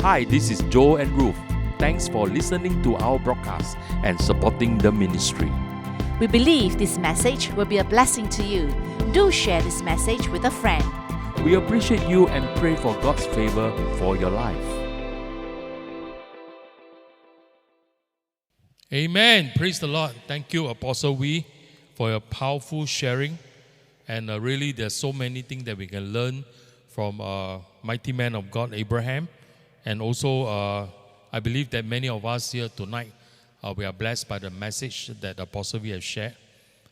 Hi, this is Joe and Ruth. Thanks for listening to our broadcast and supporting the ministry. We believe this message will be a blessing to you. Do share this message with a friend. We appreciate you and pray for God's favor for your life. Amen. Praise the Lord. Thank you, Apostle Wee, for your powerful sharing. And really, there's so many things that we can learn from mighty man of God, Abraham. And also, I believe that many of us here tonight, we are blessed by the message that Apostle Wee has shared.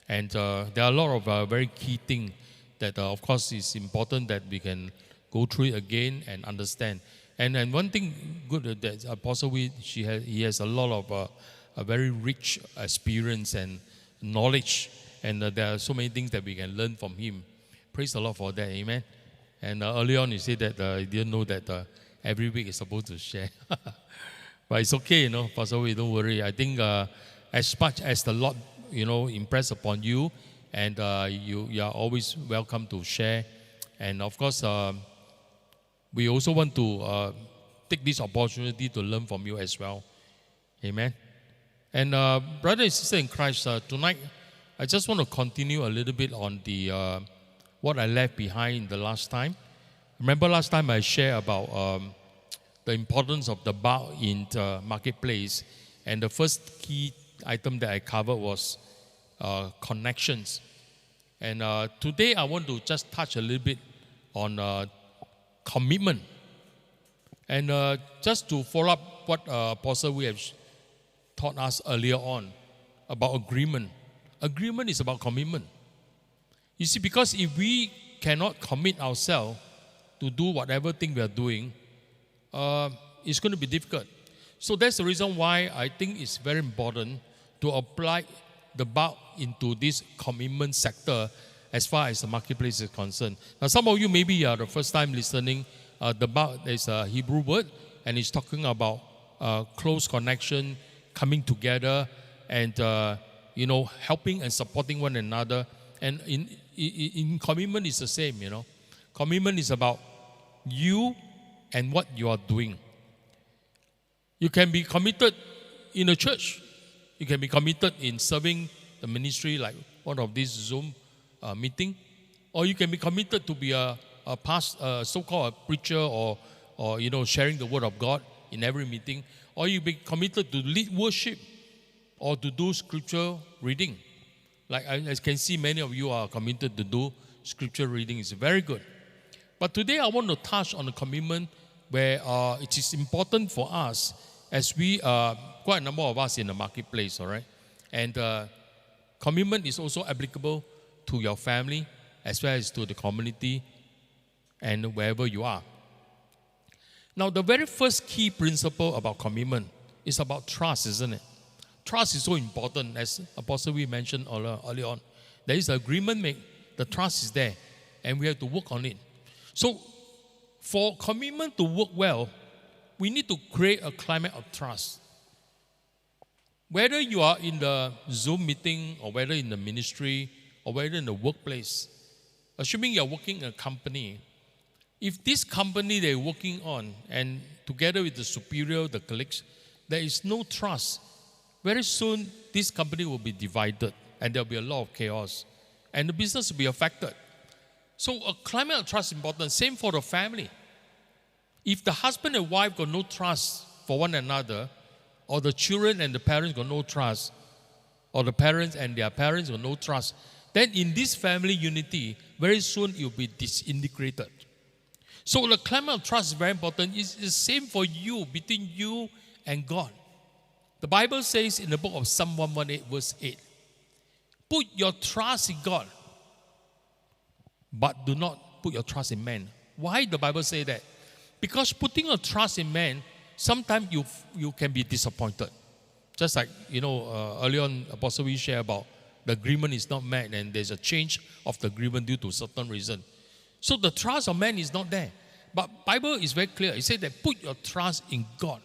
And there are a lot of very key things that, of course, is important that we can go through it again and understand. And one thing good that Apostle Wee, he has a lot of a very rich experience and knowledge. And there are so many things that we can learn from him. Praise the Lord for that. Amen. And early on, you said that you didn't know that every week is supposed to share. But it's okay, Pastor Wee, don't worry. I think as much as the Lord, impress upon you, and you are always welcome to share. And of course, we also want to take this opportunity to learn from you as well. Amen. And brother and sister in Christ, tonight, I just want to continue a little bit on the what I left behind the last time. Remember last time I shared about the importance of the bulk in the marketplace, and the first key item that I covered was connections. And today I want to just touch a little bit on commitment. And just to follow up what Apostle we have taught us earlier on about agreement. Agreement is about commitment. You see, because if we cannot commit ourselves to do whatever thing we are doing, it's going to be difficult. So that's the reason why I think it's very important to apply the bulk into this commitment sector as far as the marketplace is concerned. Now, some of you maybe are the first time listening. The bulk is a Hebrew word, and it's talking about close connection, coming together, and helping and supporting one another. And in commitment is the same. Commitment is about you and what you are doing. You can be committed in a church. You can be committed in serving the ministry, like one of these Zoom meeting, or you can be committed to be a so-called a preacher, or sharing the word of God in every meeting, or you be committed to lead worship or to do scripture reading. Like I can see many of you are committed to do scripture reading. It's very good. But today I want to touch on a commitment where it is important for us, as we quite a number of us in the marketplace, all right? And commitment is also applicable to your family as well as to the community and wherever you are. Now, the very first key principle about commitment is about trust, isn't it? Trust is so important, as Apostle we mentioned earlier on. There is an agreement made, the trust is there, and we have to work on it. So, for commitment to work well, we need to create a climate of trust. Whether you are in the Zoom meeting, or whether in the ministry, or whether in the workplace, assuming you are working in a company, if this company they're working on, and together with the superior, the colleagues, there is no trust, very soon this company will be divided, and there will be a lot of chaos, and the business will be affected. So a climate of trust is important. Same for the family. If the husband and wife got no trust for one another, or the children and the parents got no trust, or the parents and their parents got no trust, then in this family unity, very soon it will be disintegrated. So the climate of trust is very important. It's the same for you, between you and God. The Bible says in the book of Psalm 118, verse 8, put your trust in God, but do not put your trust in man. Why the Bible say that? Because putting your trust in man, sometimes you can be disappointed. Just like, earlier on, Apostle we share about the agreement is not met, and there's a change of the agreement due to certain reason. So the trust of man is not there. But Bible is very clear. It says that put your trust in God.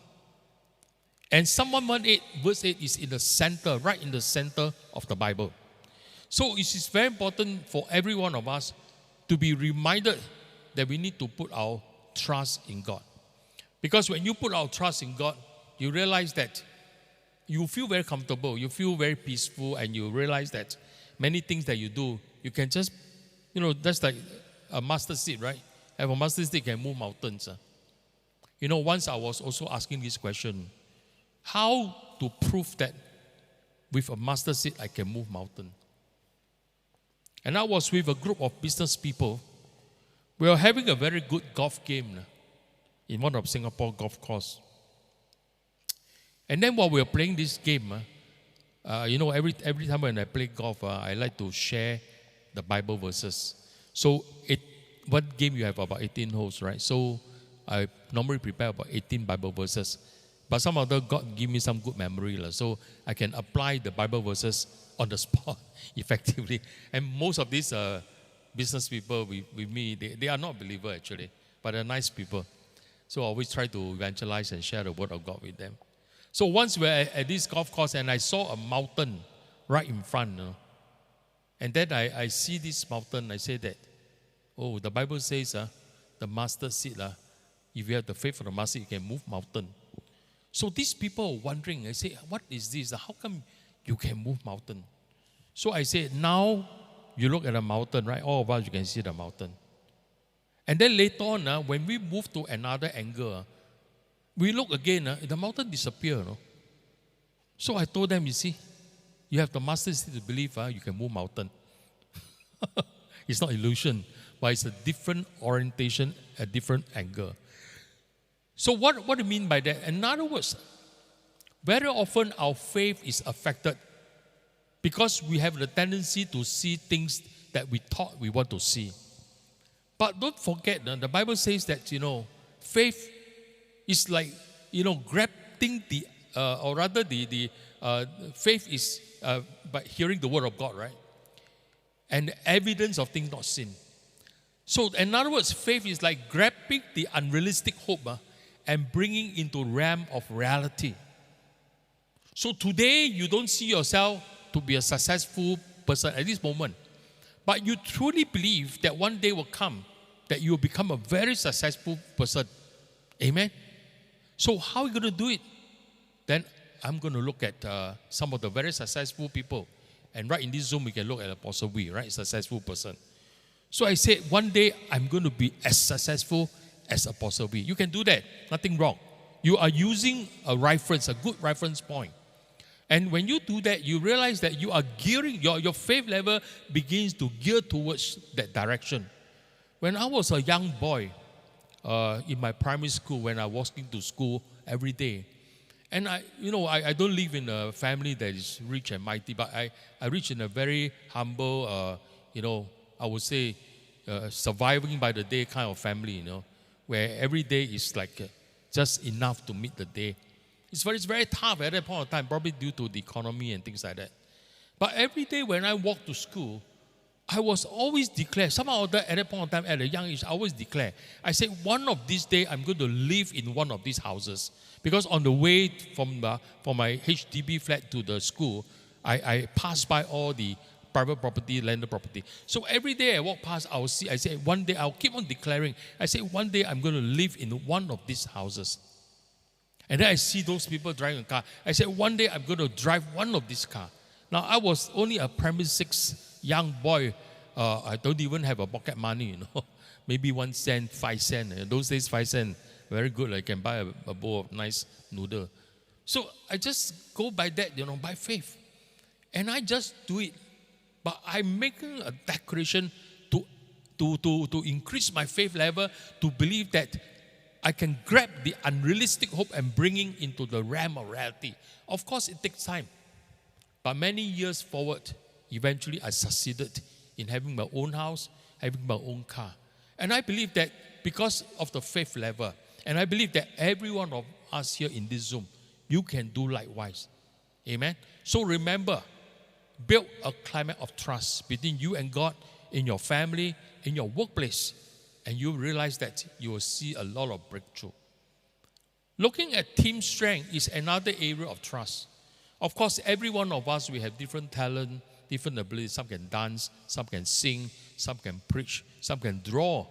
And Psalm 118, verse 8 is in the center, right in the center of the Bible. So it is very important for every one of us to be reminded that we need to put our trust in God. Because when you put our trust in God, you realize that you feel very comfortable, you feel very peaceful, and you realize that many things that you do, you can just, that's like a mustard seed, right? Have a mustard seed can move mountains. Once I was also asking this question, how to prove that with a mustard seed I can move mountain? And I was with a group of business people. We were having a very good golf game in one of Singapore golf course. And then while we were playing this game, every time when I play golf, I like to share the Bible verses. So one game you have about 18 holes, right? So I normally prepare about 18 Bible verses. But somehow God give me some good memory, so I can apply the Bible verses on the spot effectively. And most of these business people with me, they are not believers actually, but they're nice people. So I always try to evangelize and share the word of God with them. So once we're at this golf course and I saw a mountain right in front. And then I see this mountain, I say that, the Bible says the mustard seed, if you have the faith of the mustard, you can move mountain. So these people are wondering, I say, what is this? How come you can move mountain? So I said, now you look at the mountain, right? All of us, you can see the mountain. And then later on, when we move to another angle, we look again, the mountain disappears. So I told them, you see, you have the mustard seed to believe you can move mountain. It's not illusion, but it's a different orientation, a different angle. So what do you mean by that? In other words, very often our faith is affected because we have the tendency to see things that we thought we want to see. But don't forget, the Bible says that, faith is like, grabbing faith is by hearing the word of God, right? And the evidence of things not seen. So in other words, faith is like grabbing the unrealistic hope and bringing into realm of reality. So today, you don't see yourself to be a successful person at this moment. But you truly believe that one day will come that you will become a very successful person. Amen? So how are you going to do it? Then I'm going to look at some of the very successful people. And right in this Zoom, we can look at Apostle Wee, right? Successful person. So I said, one day I'm going to be as successful as Apostle Wee. You can do that. Nothing wrong. You are using a reference, a good reference point. And when you do that, you realize that you are gearing, your faith level begins to gear towards that direction. When I was a young boy in my primary school, when I was walking to school every day, and I don't live in a family that is rich and mighty, but I reach in a very humble, I would say, surviving by the day kind of family, where every day is like just enough to meet the day. It's very tough at that point of time, probably due to the economy and things like that. But every day when I walk to school, I was always declared, somehow at that point of time, at a young age, I always declare, I said, one of these days, I'm going to live in one of these houses. Because on the way from my HDB flat to the school, I pass by all the private property, landed property. So every day I walk past, I say, one day, I'll keep on declaring, I say, one day I'm going to live in one of these houses. And then I see those people driving a car. I said, one day I'm going to drive one of these cars. Now, I was only a primary 6 young boy. I don't even have a pocket money, Maybe 1 cent, 5 cents. Those days, 5 cents, very good. I can buy a bowl of nice noodle. So I just go by that, by faith. And I just do it. But I'm making a declaration to increase my faith level, to believe that I can grab the unrealistic hope and bring it into the realm of reality. Of course, it takes time. But many years forward, eventually I succeeded in having my own house, having my own car. And I believe that because of the faith level, and I believe that every one of us here in this Zoom, you can do likewise. Amen? So remember, build a climate of trust between you and God, in your family, in your workplace, and you realize that you will see a lot of breakthrough. Looking at team strength is another area of trust. Of course, every one of us, we have different talent, different abilities. Some can dance, some can sing, some can preach, some can draw.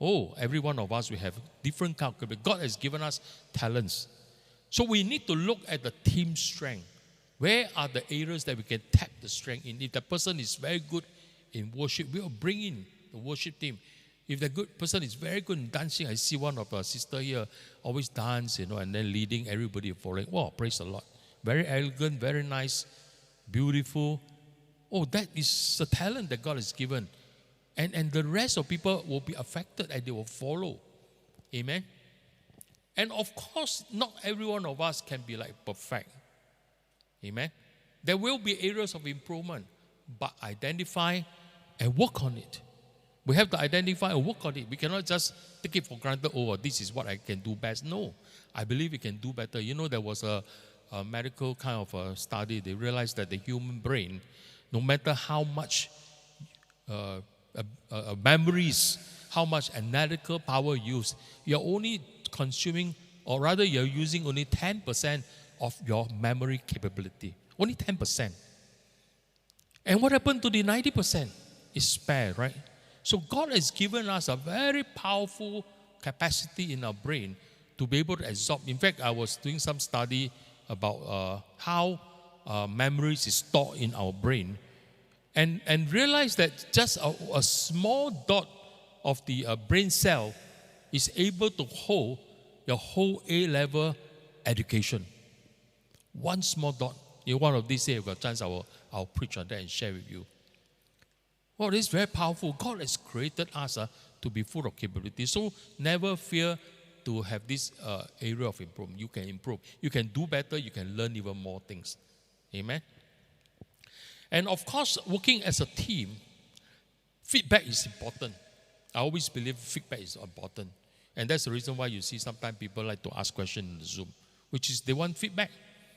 Oh, every one of us, we have different kind of capability. God has given us talents. So we need to look at the team strength. Where are the areas that we can tap the strength in? If the person is very good in worship, we will bring in the worship team. If the good person is very good in dancing, I see one of our sister here always dance, and then leading everybody following. Wow, praise the Lord. Very elegant, very nice, beautiful. Oh, that is a talent that God has given. And the rest of people will be affected and they will follow. Amen. And of course, not every one of us can be like perfect. Amen. There will be areas of improvement, but identify and work on it. We have to identify and work on it. We cannot just take it for granted, oh, this is what I can do best. No, I believe we can do better. There was a medical kind of a study. They realized that the human brain, no matter how much memories, how much analytical power used, you're only consuming, or rather you're using only 10% of your memory capability. Only 10%. And what happened to the 90%? Is spare, right? So God has given us a very powerful capacity in our brain to be able to absorb. In fact, I was doing some study about how memories is stored in our brain, and realized that just a small dot of the brain cell is able to hold your whole A-level education. One small dot. One of these days, if I've got a chance, I'll preach on that and share with you. Well, this is very powerful. God has created us to be full of capability. So never fear to have this area of improvement. You can improve. You can do better. You can learn even more things. Amen? And of course, working as a team, feedback is important. I always believe feedback is important. And that's the reason why you see sometimes people like to ask questions in the Zoom, which is they want feedback.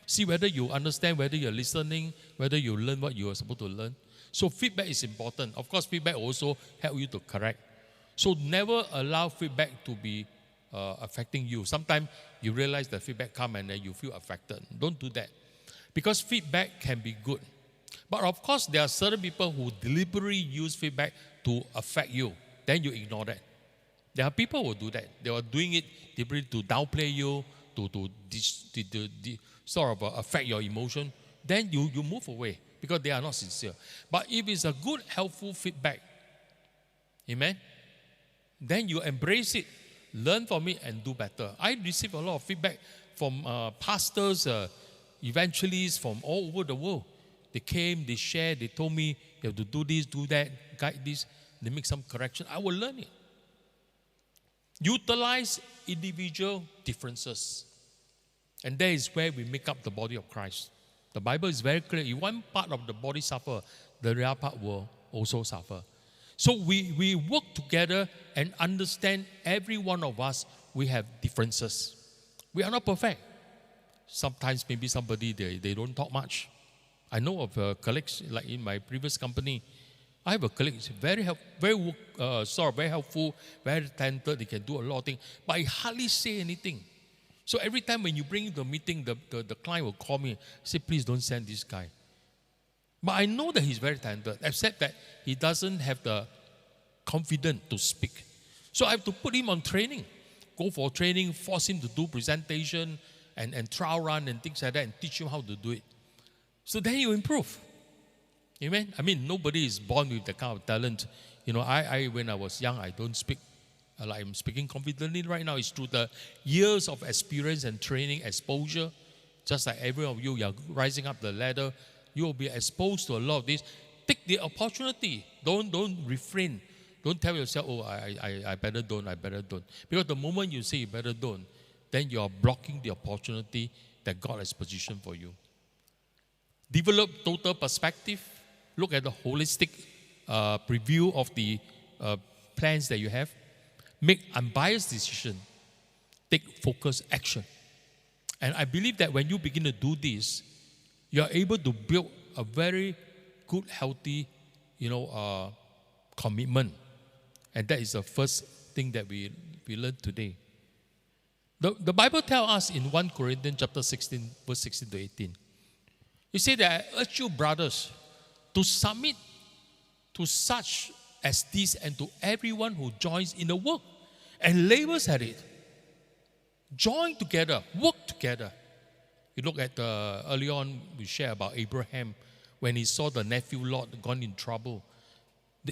See whether you understand, whether you're listening, whether you learn what you are supposed to learn. So feedback is important. Of course, feedback also help you to correct. So never allow feedback to be affecting you. Sometimes you realize the feedback come and then you feel affected. Don't do that. Because feedback can be good. But of course, there are certain people who deliberately use feedback to affect you. Then you ignore that. There are people who do that. They are doing it deliberately to downplay you, to sort of affect your emotion. Then you move away because they are not sincere. But if it's a good, helpful feedback, amen, then you embrace it, learn from it, and do better. I receive a lot of feedback from pastors, evangelists from all over the world. They came, they shared, they told me you have to do this, do that, guide this. They make some correction. I will learn it. Utilize individual differences. And that is where we make up the body of Christ. The Bible is very clear. If one part of the body suffer, the other part will also suffer. So we work together and understand every one of us, we have differences. We are not perfect. Sometimes maybe somebody, they don't talk much. I know of colleagues, like in my previous company, I have a colleague, very helpful, very talented, they can do a lot of things, but he hardly say anything. So every time when you bring him to a meeting, the client will call me and say, please don't send this guy. But I know that he's very talented, except that he doesn't have the confidence to speak. So I have to put him on training, go for training, force him to do presentation and trial run and things like that, and teach him how to do it. So then you improve. Amen? I mean, nobody is born with that kind of talent. I when I was young, I don't speak like I'm speaking confidently right now. It's through the years of experience and training, exposure. Just like every one of you are rising up the ladder, you will be exposed to a lot of this. Take the opportunity. Don't refrain. Don't tell yourself, oh, I better don't. Because the moment you say you better don't, then you are blocking the opportunity that God has positioned for you. Develop total perspective. Look at the holistic preview of the plans that you have. Make unbiased decision. Take focused action. And I believe that when you begin to do this, you are able to build a very good, healthy, commitment. And that is the first thing that we learned today. The Bible tells us in 1 Corinthians chapter 16, verse 16 to 18. You say that I urge you, brothers, to submit to such as this and to everyone who joins in the work and labors at it. Join together, work together. You look at early on, we share about Abraham when he saw the nephew Lot gone in trouble.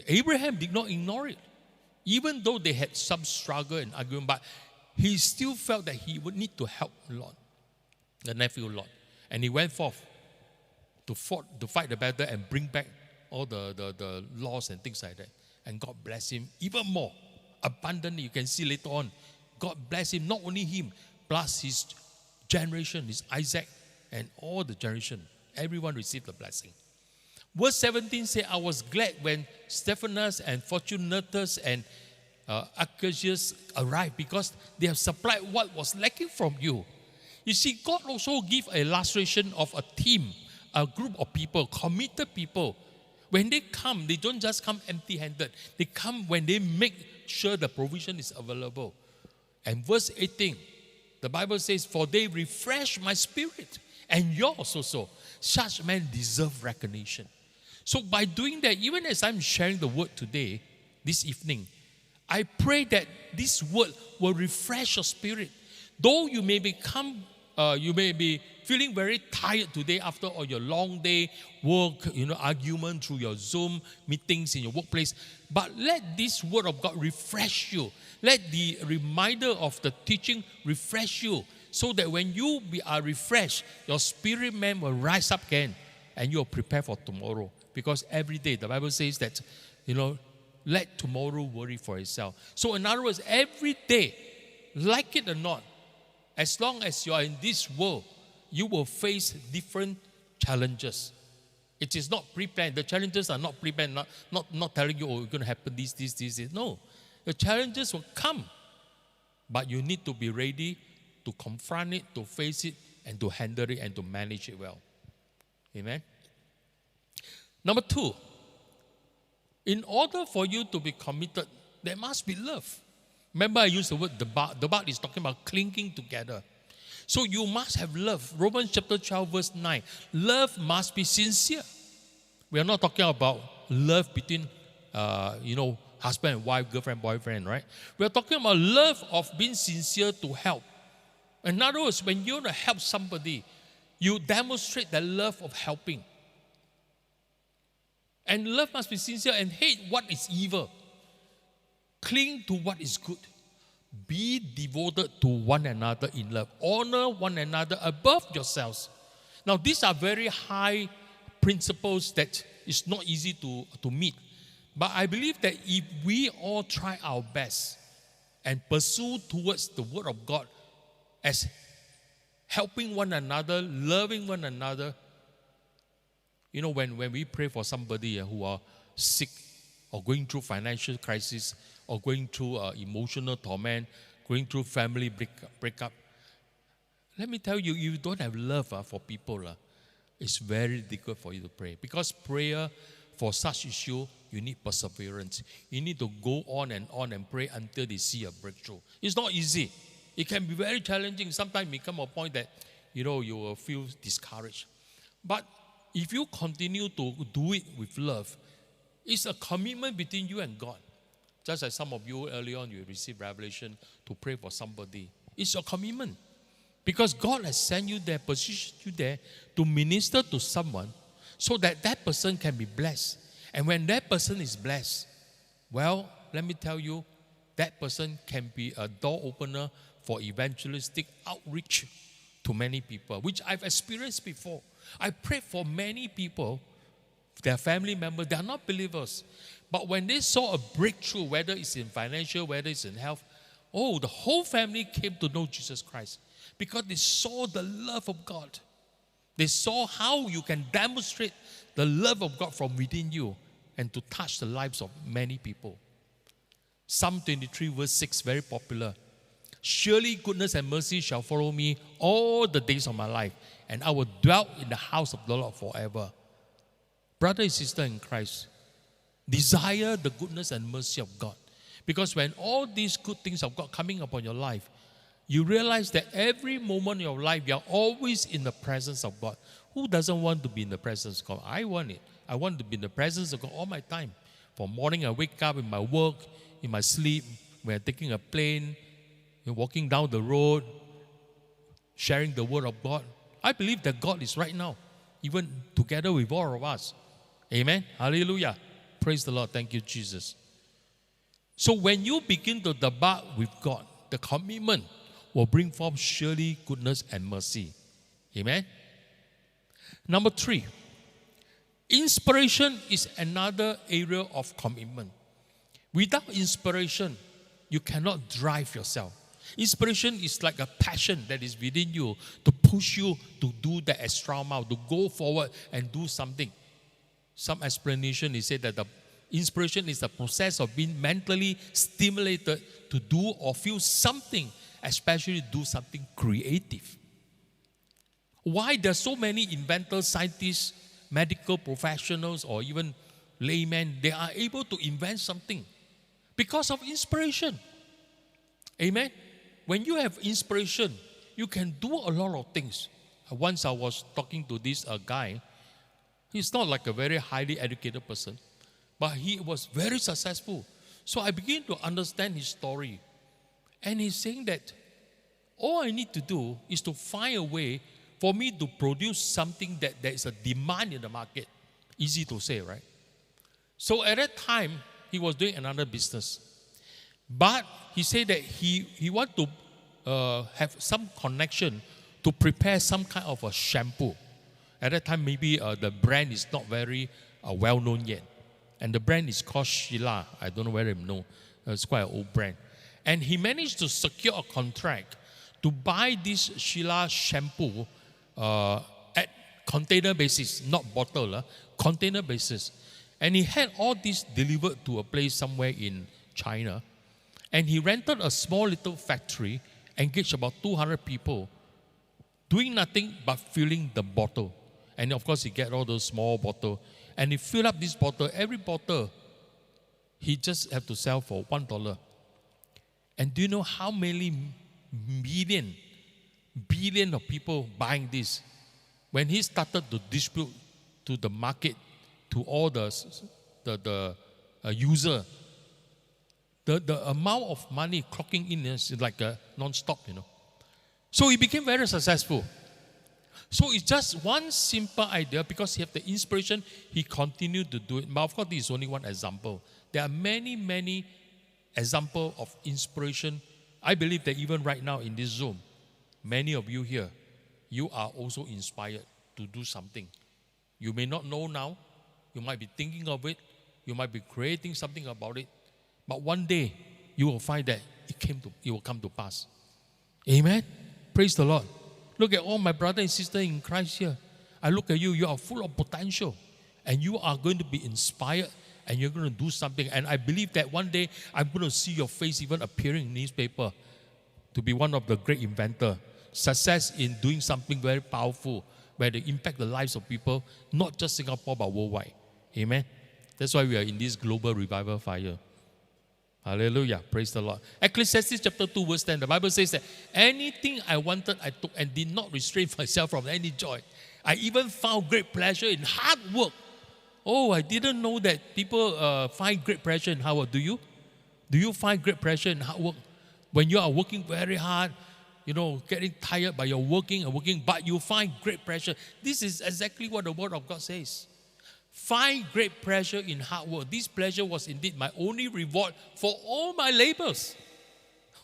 Abraham did not ignore it. Even though they had some struggle and argument, but he still felt that he would need to help Lot, the nephew Lot. And he went forth to fight the battle and bring back all the laws and things like that. And God blessed him even more, abundantly. You can see later on, God blessed him, not only him, plus his generation, his Isaac, and all the generation. Everyone received the blessing. Verse 17 says, I was glad when Stephanas and Fortunatus and Archias arrived, because they have supplied what was lacking from you. You see, God also gives an illustration of a team, a group of people, committed people. When they come, they don't just come empty-handed. They come when they make sure the provision is available. And verse 18, the Bible says, for they refresh my spirit, and yours also. Such men deserve recognition. So by doing that, even as I'm sharing the word today, this evening, I pray that this word will refresh your spirit. Though you may be feeling very tired today after all your long day work, argument through your Zoom meetings in your workplace, but let this word of God refresh you. Let the reminder of the teaching refresh you, so that when you are refreshed, your spirit man will rise up again and you'll prepare for tomorrow. Because every day, the Bible says that, let tomorrow worry for itself. So in other words, every day, like it or not, as long as you are in this world, you will face different challenges. It is not pre-planned. The challenges are not pre-planned, not telling you, it's going to happen this. No. The challenges will come. But you need to be ready to confront it, to face it, and to handle it, and to manage it well. Amen? Number 2, in order for you to be committed, there must be love. Remember I used the word debat. Debat is talking about clinging together. So you must have love. Romans chapter 12 verse 9. Love must be sincere. We are not talking about love between, husband and wife, girlfriend, boyfriend, right? We are talking about love of being sincere to help. In other words, when you want to help somebody, you demonstrate the love of helping. And love must be sincere and hate what is evil. Cling to what is good. Be devoted to one another in love. Honor one another above yourselves. Now, these are very high principles that is not easy to meet. But I believe that if we all try our best and pursue towards the Word of God as helping one another, loving one another, when we pray for somebody who are sick or going through financial crisis or going through emotional torment, going through family breakup, let me tell you, if you don't have love for people, it's very difficult for you to pray. Because prayer for such issue, you need perseverance. You need to go on and pray until they see a breakthrough. It's not easy. It can be very challenging. Sometimes it may come a point that, you will feel discouraged. But if you continue to do it with love, it's a commitment between you and God. Just as some of you early on, you received revelation to pray for somebody. It's a commitment. Because God has sent you there, positioned you there to minister to someone so that that person can be blessed. And when that person is blessed, well, let me tell you, that person can be a door opener for evangelistic outreach to many people, which I've experienced before. I prayed for many people, their family members, they are not believers. But when they saw a breakthrough, whether it's in financial, whether it's in health, the whole family came to know Jesus Christ. Because they saw the love of God. They saw how you can demonstrate the love of God from within you and to touch the lives of many people. Psalm 23 verse 6, very popular. Surely goodness and mercy shall follow me all the days of my life, and I will dwell in the house of the Lord forever. Brother and sister in Christ, desire the goodness and mercy of God. Because when all these good things of God coming upon your life, you realize that every moment of your life, you are always in the presence of God. Who doesn't want to be in the presence of God? I want it. I want to be in the presence of God all my time. From morning I wake up, in my work, in my sleep, we're taking a plane, we're walking down the road, sharing the word of God. I believe that God is right now, even together with all of us. Amen. Hallelujah. Praise the Lord. Thank you, Jesus. So when you begin to debate with God, the commitment will bring forth surely goodness and mercy. Amen. Number 3, inspiration is another area of commitment. Without inspiration, you cannot drive yourself. Inspiration is like a passion that is within you to push you to do the extra mile, to go forward and do something. Some explanation is said that the inspiration is the process of being mentally stimulated to do or feel something, especially do something creative. Why there are so many inventors, scientists, medical professionals, or even laymen, they are able to invent something because of inspiration. Amen. When you have inspiration, you can do a lot of things. Once I was talking to this guy. He's not like a very highly educated person, but he was very successful. So I began to understand his story. And he's saying that all I need to do is to find a way for me to produce something that there is a demand in the market. Easy to say, right? So at that time, he was doing another business. But he said that he want to have some connection to prepare some kind of a shampoo. At that time, maybe the brand is not very well known yet. And the brand is called Sheila. I don't know whether you know. It's quite an old brand. And he managed to secure a contract to buy this Sheila shampoo at container basis, not bottle, container basis. And he had all this delivered to a place somewhere in China. And he rented a small little factory, engaged about 200 people, doing nothing but filling the bottle. And of course, he get all those small bottles. And he filled up this bottle. Every bottle, he just have to sell for $1. And do you know how many billion of people buying this? When he started to distribute to the market, to all the user, the amount of money clocking in is like a non-stop, So he became very successful. So it's just one simple idea. Because he had the inspiration, he continued to do it. But of course, this is only one example. There are many examples of inspiration. I believe that even right now in this Zoom, many of you here, you are also inspired to do something. You may not know now. You might be thinking of it. You might be creating something about it. But one day, you will find that it will come to pass. Amen? Praise the Lord. Look at all my brothers and sisters in Christ here. I look at you, you are full of potential. And you are going to be inspired and you're going to do something. And I believe that one day I'm going to see your face even appearing in newspaper to be one of the great inventors. Success in doing something very powerful where they impact the lives of people, not just Singapore but worldwide. Amen? That's why we are in this global revival fire. Hallelujah. Praise the Lord. Ecclesiastes chapter 2 verse 10. The Bible says that anything I wanted, I took and did not restrain myself from any joy. I even found great pleasure in hard work. Oh, I didn't know that people find great pleasure in hard work. Do you? Do you find great pleasure in hard work? When you are working very hard, getting tired by your working and working, but you find great pleasure. This is exactly what the Word of God says. Find great pleasure in hard work. This pleasure was indeed my only reward for all my labors.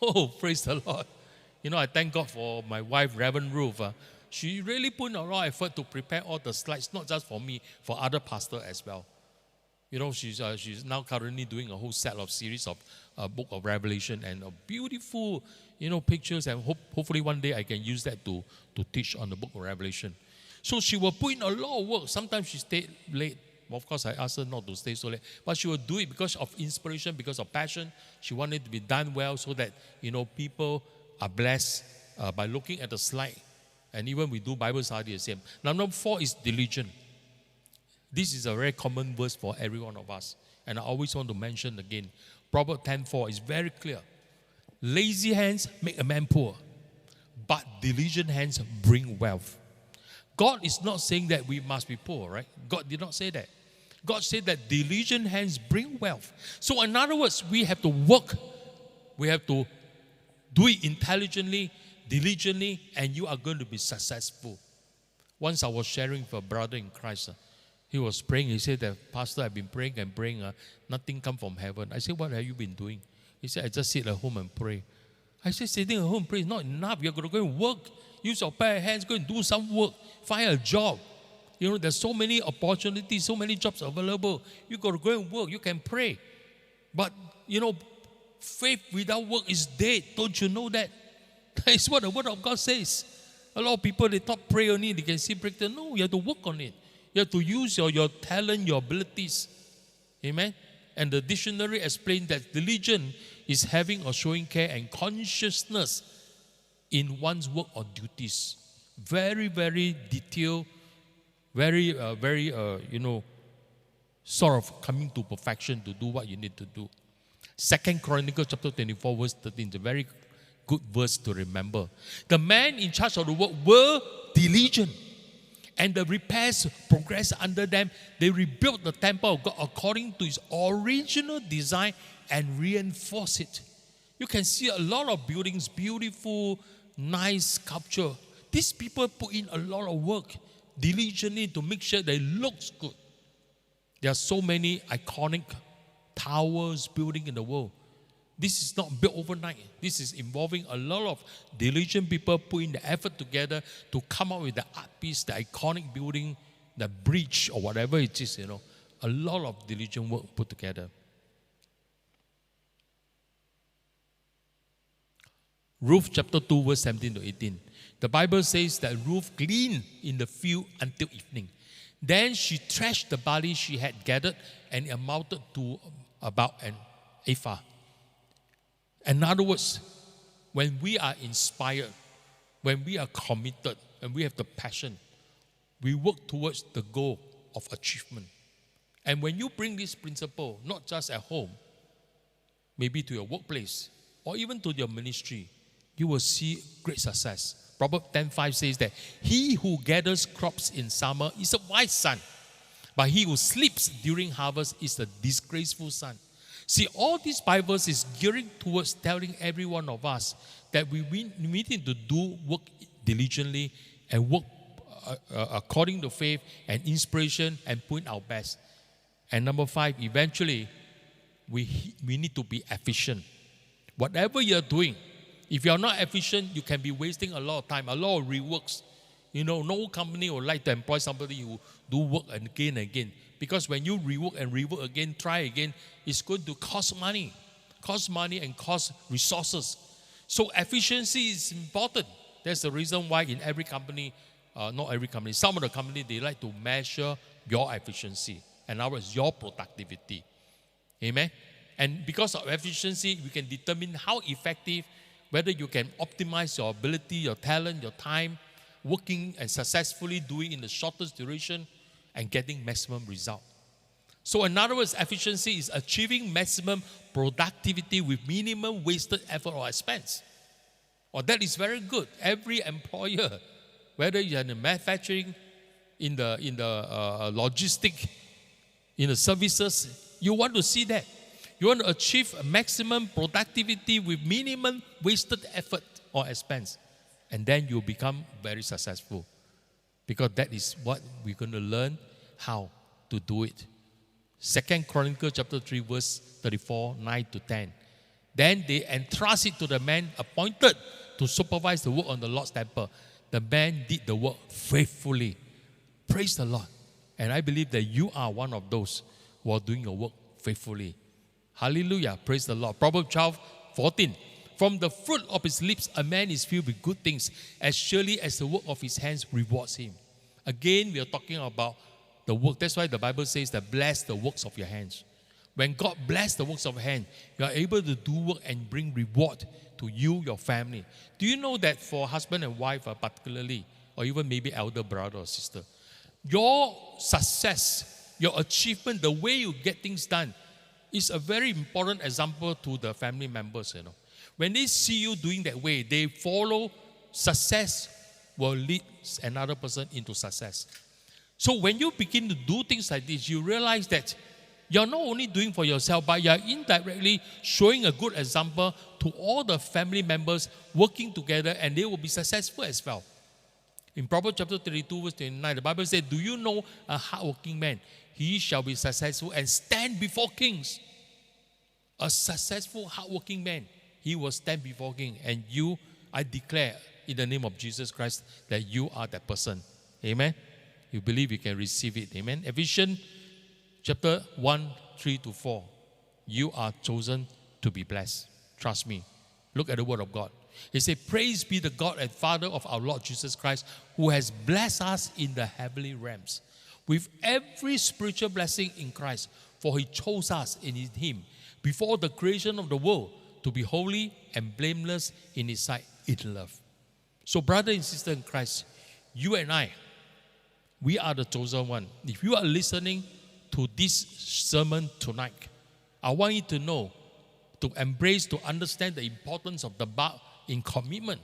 Oh, praise the Lord. I thank God for my wife, Reverend Ruth. She really put in a lot of effort to prepare all the slides, not just for me, for other pastors as well. She's now currently doing a whole set of series of Book of Revelation and beautiful, pictures. And hopefully one day I can use that to teach on the Book of Revelation. So she will put in a lot of work. Sometimes she stayed late. Well, of course, I asked her not to stay so late. But she will do it because of inspiration, because of passion. She wanted it to be done well so that, people are blessed by looking at the slide. And even we do Bible study the same. Now, number 4 is diligent. This is a very common verse for every one of us. And I always want to mention again. Proverbs 10:4 is very clear. Lazy hands make a man poor, but diligent hands bring wealth. God is not saying that we must be poor, right? God did not say that. God said that diligent hands bring wealth. So in other words, we have to work We have to do it intelligently, diligently, and you are going to be successful. Once I was sharing with a brother in Christ. He was praying. He said that, Pastor, I've been praying and praying. Nothing come from heaven. I said, what have you been doing? He said, I just sit at home and pray. I said, sitting at home and pray is not enough. You're going to go and work. Use your bare hands. Go and do some work. Find a job. You know, there's so many opportunities, so many jobs available. You got to go and work. You can pray. But, you know, faith without work is dead. Don't you know that? That is what the Word of God says. A lot of people, they thought pray only, they can see breakthrough. No, you have to work on it. You have to use your talent, your abilities. Amen? And the dictionary explained that diligence is having or showing care and consciousness in one's work or duties. Very, very detailed, very, sort of coming to perfection to do what you need to do. 2 Chronicles chapter 24, verse 13 is a very good verse to remember. The men in charge of the work were diligent, and the repairs progressed under them. They rebuilt the temple of God according to its original design and reinforced it. You can see a lot of buildings, beautiful, nice sculpture. These people put in a lot of work diligently to make sure that it looks good. There are so many iconic towers, building in the world. This is not built overnight. This is involving a lot of diligent people putting the effort together to come up with the art piece, the iconic building, the bridge or whatever it is, you know. A lot of diligent work put together. Ruth chapter 2 verse 17 to 18. The Bible says that Ruth gleaned in the field until evening. Then she threshed the barley she had gathered, and it amounted to about an ephah. In other words, when we are inspired, when we are committed, and we have the passion, we work towards the goal of achievement. And when you bring this principle, not just at home, maybe to your workplace, or even to your ministry, you will see great success. Proverbs 10:5 says that he who gathers crops in summer is a wise son, but he who sleeps during harvest is a disgraceful son. See, all these Bibles is gearing towards telling every one of us that we need to do work diligently and work according to faith and inspiration and put our best. And number 5, eventually, we need to be efficient. Whatever you're doing, if you're not efficient, you can be wasting a lot of time, a lot of reworks. You know, no company would like to employ somebody who do work again and again. Because when you rework and rework again, try again, it's going to cost money and cost resources. So efficiency is important. That's the reason why in every company, not every company, some of the companies, they like to measure your efficiency. In other words, your productivity. Amen? And because of efficiency, we can determine how effective, whether you can optimize your ability, your talent, your time, working and successfully doing in the shortest duration and getting maximum result. So in other words, efficiency is achieving maximum productivity with minimum wasted effort or expense. Well, that is very good. Every employer, whether you're in the manufacturing, in the logistic, in the services, you want to see that. You want to achieve a maximum productivity with minimum wasted effort or expense. And then you become very successful. Because that is what we're going to learn how to do it. 2 Chronicles chapter 3 verse 34, 9 to 10. Then they entrust it to the man appointed to supervise the work on the Lord's temple. The man did the work faithfully. Praise the Lord. And I believe that you are one of those who are doing your work faithfully. Hallelujah. Praise the Lord. Proverbs 12:14. From the fruit of his lips, a man is filled with good things, as surely as the work of his hands rewards him. Again, we are talking about the work. That's why the Bible says that bless the works of your hands. When God bless the works of your hand, you are able to do work and bring reward to you, your family. Do you know that for husband and wife particularly, or even maybe elder brother or sister, your success, your achievement, the way you get things done is a very important example to the family members, you know. When they see you doing that way, they follow. Success will lead another person into success. So when you begin to do things like this, you realize that You're not only doing for yourself, but you're indirectly showing a good example to all the family members working together, and they will be successful as well. In Proverbs chapter 32, verse 29, the Bible says, do you know a hardworking man? He shall be successful and stand before kings. A successful, hardworking man, he will stand before king. And you, I declare in the name of Jesus Christ that you are that person. Amen? You believe you can receive it. Amen? Ephesians chapter 1, 3-4. You are chosen to be blessed. Trust me. Look at the word of God. He said, praise be the God and Father of our Lord Jesus Christ, who has blessed us in the heavenly realms with every spiritual blessing in Christ. For he chose us in him before the creation of the world to be holy and blameless in his sight in love. So brother and sister in Christ, you and I, we are the chosen one. If you are listening to this sermon tonight, I want you to know, to embrace, to understand the importance of the bar in commitment.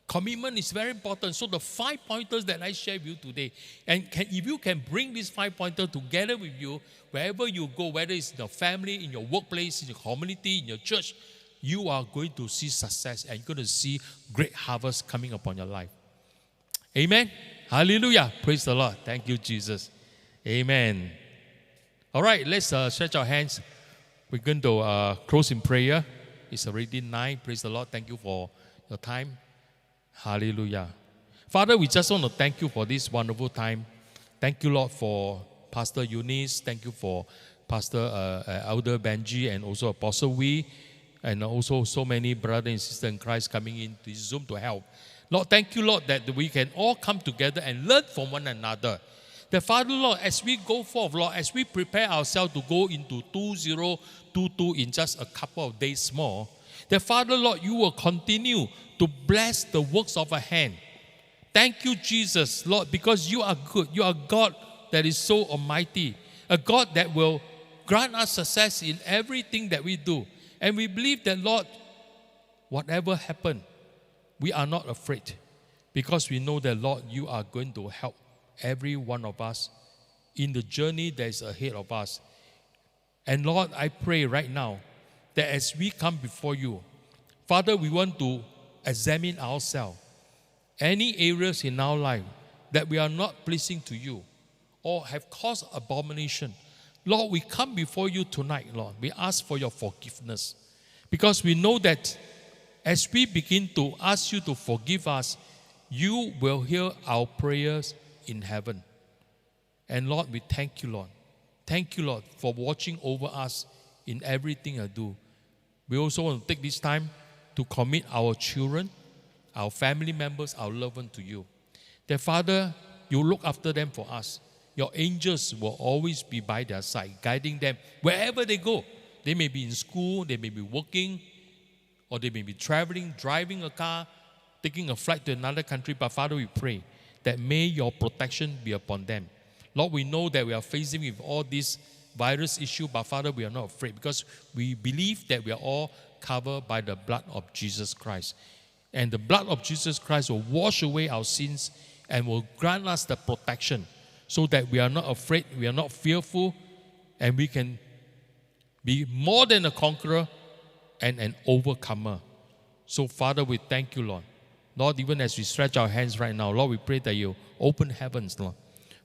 Commitment is very important. So the 5 pointers that I share with you today, and if you can bring these 5 pointers together with you, wherever you go, whether it's in your family, in your workplace, in your community, in your church, you are going to see success and you're going to see great harvest coming upon your life. Amen. Hallelujah. Praise the Lord. Thank you, Jesus. Amen. All right, let's stretch our hands. We're going to close in prayer. It's already 9. Praise the Lord. Thank you for your time. Hallelujah. Father, we just want to thank you for this wonderful time. Thank you, Lord, for Pastor Eunice. Thank you for Pastor Elder Benji and also Apostle Wee, and also so many brothers and sisters in Christ coming into this Zoom to help. Lord, thank you, Lord, that we can all come together and learn from one another. The Father, Lord, as we go forth, Lord, as we prepare ourselves to go into 2022 in just a couple of days more, the Father, Lord, you will continue to bless the works of our hand. Thank you, Jesus, Lord, because you are good. You are God that is so almighty, a God that will grant us success in everything that we do. And we believe that, Lord, whatever happens, we are not afraid, because we know that, Lord, you are going to help every one of us in the journey that is ahead of us. And Lord, I pray right now that as we come before you, Father, we want to examine ourselves. Any areas in our life that we are not pleasing to you or have caused abomination, Lord, we come before you tonight, Lord. We ask for your forgiveness, because we know that as we begin to ask you to forgive us, you will hear our prayers in heaven. And Lord, we thank you, Lord. Thank you, Lord, for watching over us in everything I do. We also want to take this time to commit our children, our family members, our loved ones to you. That, Father, you look after them for us. Your angels will always be by their side, guiding them wherever they go. They may be in school, they may be working, or they may be traveling, driving a car, taking a flight to another country. But Father, we pray that may your protection be upon them. Lord, we know that we are facing with all this virus issue, but Father, we are not afraid, because we believe that we are all covered by the blood of Jesus Christ. And the blood of Jesus Christ will wash away our sins and will grant us the protection, so that we are not afraid, we are not fearful, and we can be more than a conqueror and an overcomer. So Father, we thank you, Lord. Lord, even as we stretch our hands right now, Lord, we pray that you open heavens, Lord.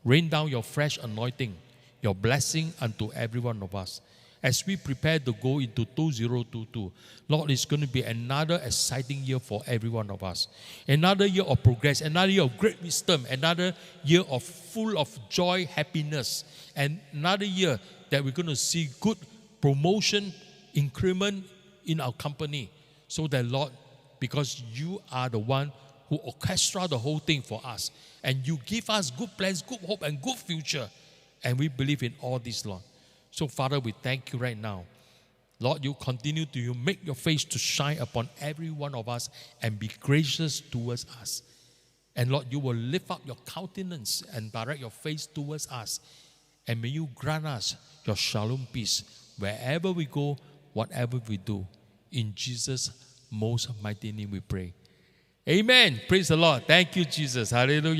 Rain down your fresh anointing, your blessing unto every one of us. As we prepare to go into 2022, Lord, it's going to be another exciting year for every one of us. Another year of progress, another year of great wisdom, another year of full of joy, happiness, and another year that we're going to see good promotion, increment in our company. So that, Lord, because you are the one who orchestra the whole thing for us, and you give us good plans, good hope, and good future, and we believe in all this, Lord. So Father, we thank you right now. Lord, you continue to you make your face to shine upon every one of us and be gracious towards us. And Lord, you will lift up your countenance and direct your face towards us, and may you grant us your shalom peace wherever we go, whatever we do. In Jesus' most mighty name we pray. Amen. Praise the Lord. Thank you, Jesus. Hallelujah.